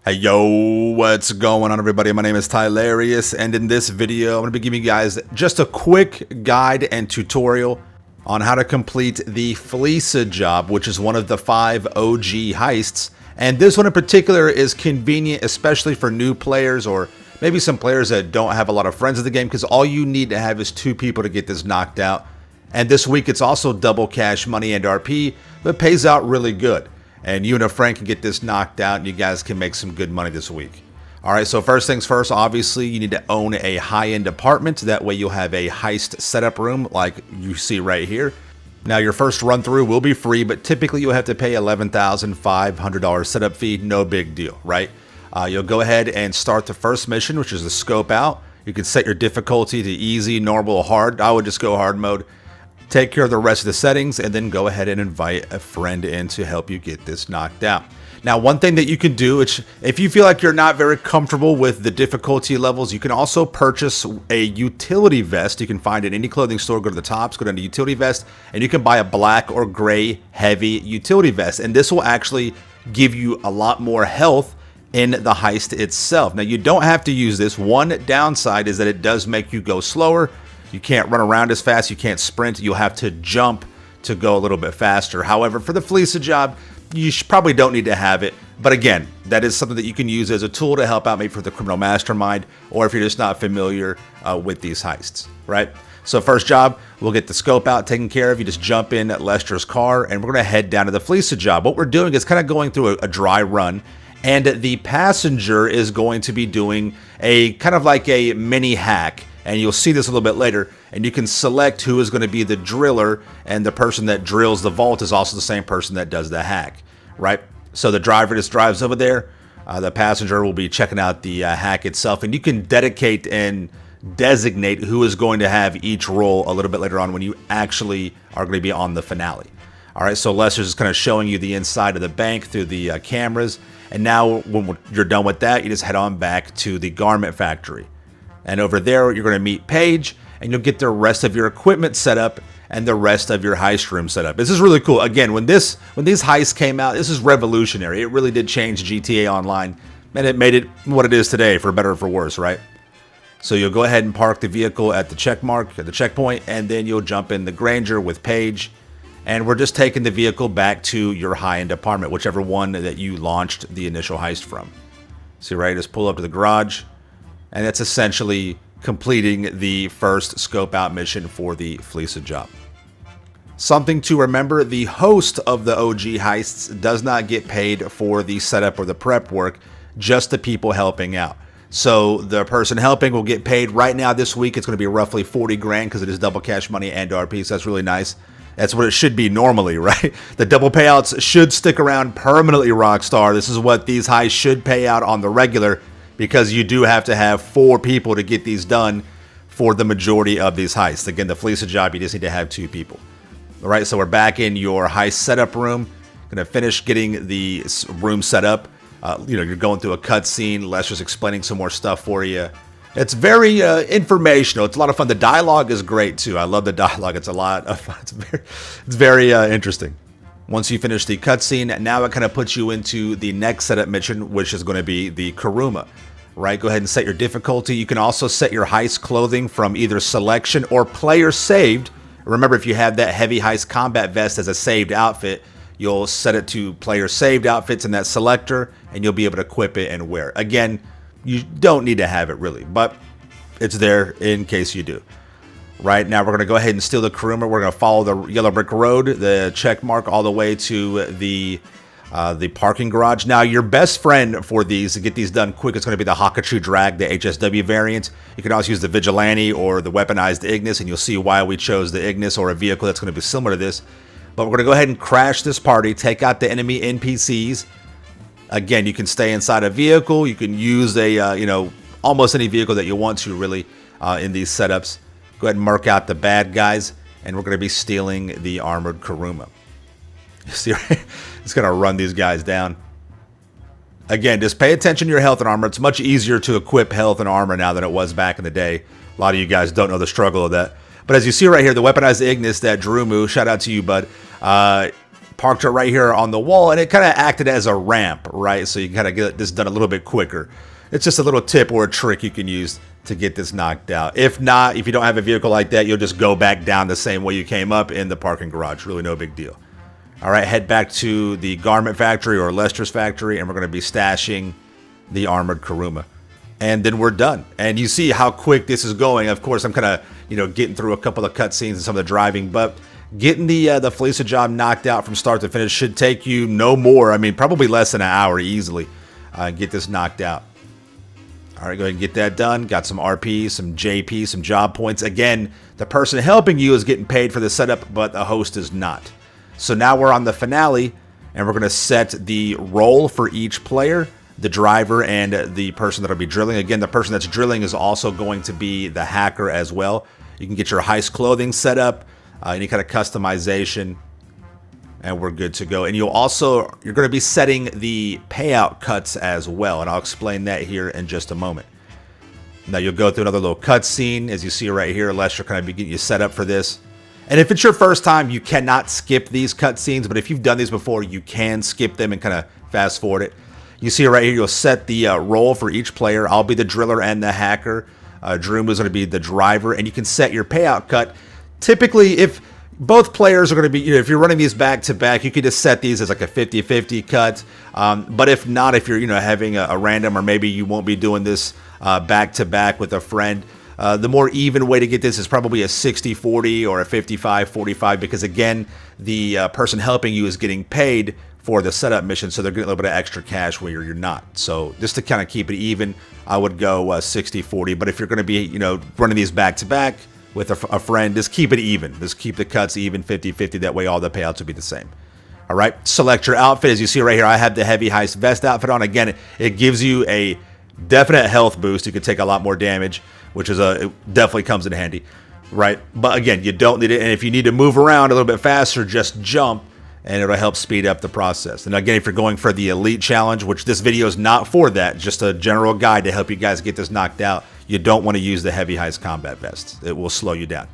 Hey yo, what's going on everybody? My name is Tylarious, and in this video I'm going to be giving you guys just a quick guide and tutorial on how to complete the Fleeca job, which is one of the 5 OG heists. And this one in particular is convenient, especially for new players or maybe some players that don't have a lot of friends in the game, because all you need to have is 2 people to get this knocked out. And this week it's also double cash money and RP, but pays out really good. And you and a friend can get this knocked out and you guys can make some good money this week. Alright, so first things first, obviously you need to own a high-end apartment. That way you'll have a heist setup room like you see right here. Now your first run through will be free, but typically you'll have to pay $11,500 setup fee. No big deal, right? You'll go ahead and start the first mission, which is the scope out. You can set your difficulty to easy, normal, hard. I would just go hard mode. Take care of the rest of the settings and then go ahead and invite a friend in to help you get this knocked out. Now, one thing that you can do, if you feel like you're not very comfortable with the difficulty levels, you can also purchase a utility vest. You can find it in any clothing store. Go to the tops, go down to utility vest, and you can buy a black or gray heavy utility vest. And this will actually give you a lot more health in the heist itself. Now, you don't have to use this. One downside is that it does make you go slower. You can't run around as fast, you can't sprint, you'll have to jump to go a little bit faster. However, for the Fleeca job, you probably don't need to have it. But again, that is something that you can use as a tool to help out maybe for the criminal mastermind, or if you're just not familiar with these heists, right? So first job, we'll get the scope out taken care of. You just jump in at Lester's car, and we're going to head down to the Fleeca job. What we're doing is kind of going through a dry run, and the passenger is going to be doing a kind of like a mini hack. And you'll see this a little bit later, and you can select who is going to be the driller, and the person that drills the vault is also the same person that does the hack, right? So the driver just drives over there. The passenger will be checking out the hack itself, and you can dedicate and designate who is going to have each role a little bit later on when you actually are going to be on the finale. All right, so Lester's just kind of showing you the inside of the bank through the cameras, and now when you're done with that, you just head on back to the garment factory. And over there, you're going to meet Paige, and you'll get the rest of your equipment set up and the rest of your heist room set up. This is really cool. Again, when these heists came out, this is revolutionary. It really did change GTA Online, and it made it what it is today, for better or for worse, right? So you'll go ahead and park the vehicle at the checkpoint, and then you'll jump in the Granger with Paige, and we're just taking the vehicle back to your high-end apartment, whichever one that you launched the initial heist from. See, right? Just pull up to the garage. And that's essentially completing the first scope out mission for the Fleeca job. Something to remember, the host of the OG heists does not get paid for the setup or the prep work, just the people helping out. So the person helping will get paid right now this week. It's going to be roughly 40 grand because it is double cash money and RP, so that's really nice. That's what it should be normally, right? The double payouts should stick around permanently, Rockstar. This is what these heists should pay out on the regular, because you do have to have 4 people to get these done for the majority of these heists. Again, the Fleeca job, you just need to have 2 people. All right, so we're back in your heist setup room. Gonna finish getting the room set up. You're going through a cutscene. Lester's explaining some more stuff for you. It's very informational. It's a lot of fun. The dialogue is great too. I love the dialogue. It's a lot of fun. It's very interesting. Once you finish the cutscene, now it kind of puts you into the next setup mission, which is going to be the Kuruma, right? Go ahead and set your difficulty. You can also set your heist clothing from either selection or player saved. Remember, if you have that heavy heist combat vest as a saved outfit, you'll set it to player saved outfits in that selector, and you'll be able to equip it and wear it. Again, you don't need to have it really, but it's there in case you do. Right now, we're going to go ahead and steal the Kuruma. We're going to follow the yellow brick road, the check mark, all the way to the parking garage. Now, your best friend for these, to get these done quick, is going to be the Hakachu Drag, the HSW variant. You can also use the Vigilante or the weaponized Ignis, and you'll see why we chose the Ignis or a vehicle that's going to be similar to this. But we're going to go ahead and crash this party, take out the enemy NPCs. Again, you can stay inside a vehicle. You can use a, almost any vehicle that you want to, really, in these setups. Go ahead and mark out the bad guys, and we're going to be stealing the armored Kuruma. See, it's going to run these guys down. Again, just pay attention to your health and armor. It's much easier to equip health and armor now than it was back in the day. A lot of you guys don't know the struggle of that. But as you see right here, the weaponized Ignis that Drumu, shout out to you, bud. parked it right here on the wall, and it kind of acted as a ramp, right? So you kind of get this done a little bit quicker. It's just a little tip or a trick you can use to get this knocked out. If not, if you don't have a vehicle like that, you'll just go back down the same way you came up in the parking garage. Really no big deal. All right, head back to the garment factory or Lester's factory, and we're going to be stashing the armored Kuruma. And then we're done. And you see how quick this is going. Of course, I'm kind of, getting through a couple of cutscenes and some of the driving, but getting the Fleeca job knocked out from start to finish should take you no more. I mean, probably less than an hour easily. Get this knocked out. All right, go ahead and get that done. Got some RP, some JP, some job points. Again, the person helping you is getting paid for the setup, but the host is not. So now we're on the finale, and we're going to set the role for each player, the driver, and the person that'll be drilling. Again, the person that's drilling is also going to be the hacker as well. You can get your heist clothing set up, any kind of customization, and we're good to go. And you're going to be setting the payout cuts as well, and I'll explain that here in just a moment. Now you'll go through another little cutscene, as you see right here. Lester kind of getting you set up for this. And if it's your first time, you cannot skip these cutscenes, but if you've done these before, you can skip them and kind of fast forward it. You see right here, you'll set the role for each player. I'll be the driller and the hacker. Drew is going to be the driver, and you can set your payout cut. Typically, if both players are going to be, if you're running these back to back, you could just set these as like a 50-50 cut. But if not, if you're, having a random, or maybe you won't be doing this back to back with a friend, the more even way to get this is probably a 60-40 or a 55-45, because again, the person helping you is getting paid for the setup mission, so they're getting a little bit of extra cash where you're not. So just to kind of keep it even, I would go 60-40. But if you're going to be, running these back to back with a friend, just keep it even. Just keep the cuts even, 50-50. That way all the payouts will be the same. All right, select your outfit. As you see right here, I have the heavy heist vest outfit on. Again, it gives you a definite health boost. You can take a lot more damage, which is it definitely comes in handy, right? But again, you don't need it. And if you need to move around a little bit faster, just jump, and it'll help speed up the process. And again, if you're going for the Elite Challenge, which this video is not for that, just a general guide to help you guys get this knocked out, you don't want to use the heavy heist combat vest. It will slow you down.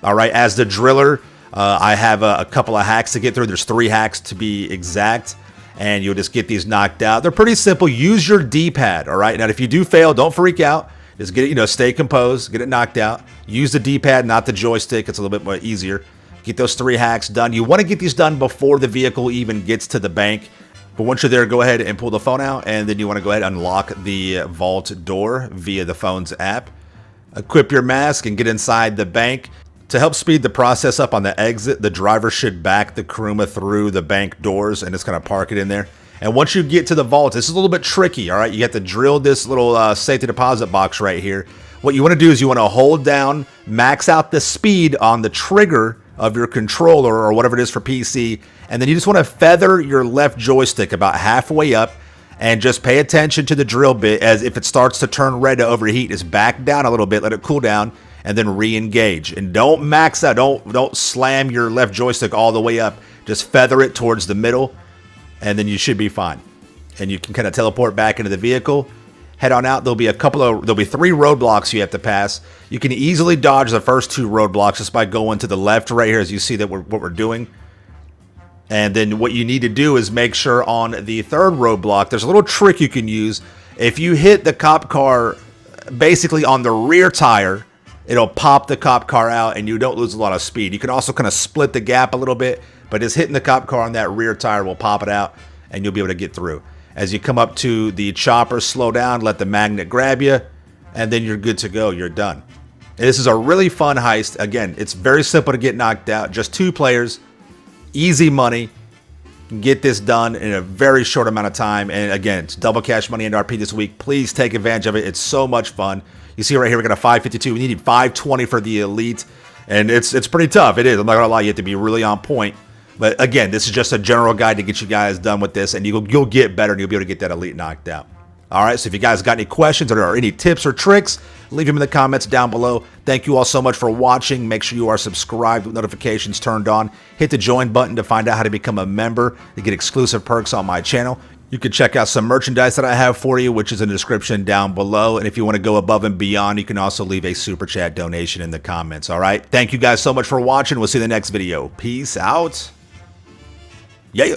All right, as the driller, I have a couple of hacks to get through. There's 3 hacks to be exact, and you'll just get these knocked out. They're pretty simple. Use your D-pad, all right? Now, if you do fail, don't freak out. Just get it, stay composed, get it knocked out. Use the D-pad, not the joystick. It's a little bit more easier. Get those 3 hacks done. You want to get these done before the vehicle even gets to the bank. But once you're there, go ahead and pull the phone out, and then you want to go ahead and unlock the vault door via the phone's app. Equip your mask and get inside the bank. To help speed the process up on the exit, the driver should back the Kuruma through the bank doors and just kind of park it in there. And once you get to the vault, this is a little bit tricky, all right? You have to drill this little safety deposit box right here. What you want to do is you want to hold down, max out the speed on the trigger of your controller or whatever it is for PC, and then you just want to feather your left joystick about halfway up and just pay attention to the drill bit. As if it starts to turn red to overheat, just back down a little bit, let it cool down, and then re-engage. And don't max out, don't slam your left joystick all the way up. Just feather it towards the middle, and then you should be fine. And you can kind of teleport back into the vehicle. Head on out. There'll be 3 roadblocks you have to pass. You can easily dodge the first 2 roadblocks just by going to the left right here, as you see that what we're doing. And then what you need to do is make sure on the 3rd roadblock, there's a little trick you can use. If you hit the cop car basically on the rear tire, it'll pop the cop car out and you don't lose a lot of speed. You can also kind of split the gap a little bit, but just hitting the cop car on that rear tire will pop it out and you'll be able to get through. As you come up to the chopper, slow down, let the magnet grab you, and then you're good to go. You're done. And this is a really fun heist. Again, it's very simple to get knocked out. Just 2 players, easy money. You can get this done in a very short amount of time. And again, it's double cash money and RP this week. Please take advantage of it. It's so much fun. You see right here, we got a 552. We needed 520 for the Elite, and it's pretty tough. It is. I'm not gonna lie, you have to be really on point. But again, this is just a general guide to get you guys done with this, and you'll get better, and you'll be able to get that Elite knocked out. All right, so if you guys got any questions or any tips or tricks, leave them in the comments down below. Thank you all so much for watching. Make sure you are subscribed with notifications turned on. Hit the join button to find out how to become a member to get exclusive perks on my channel. You can check out some merchandise that I have for you, which is in the description down below. And if you want to go above and beyond, you can also leave a super chat donation in the comments. All right, thank you guys so much for watching. We'll see you in the next video. Peace out. Yeah.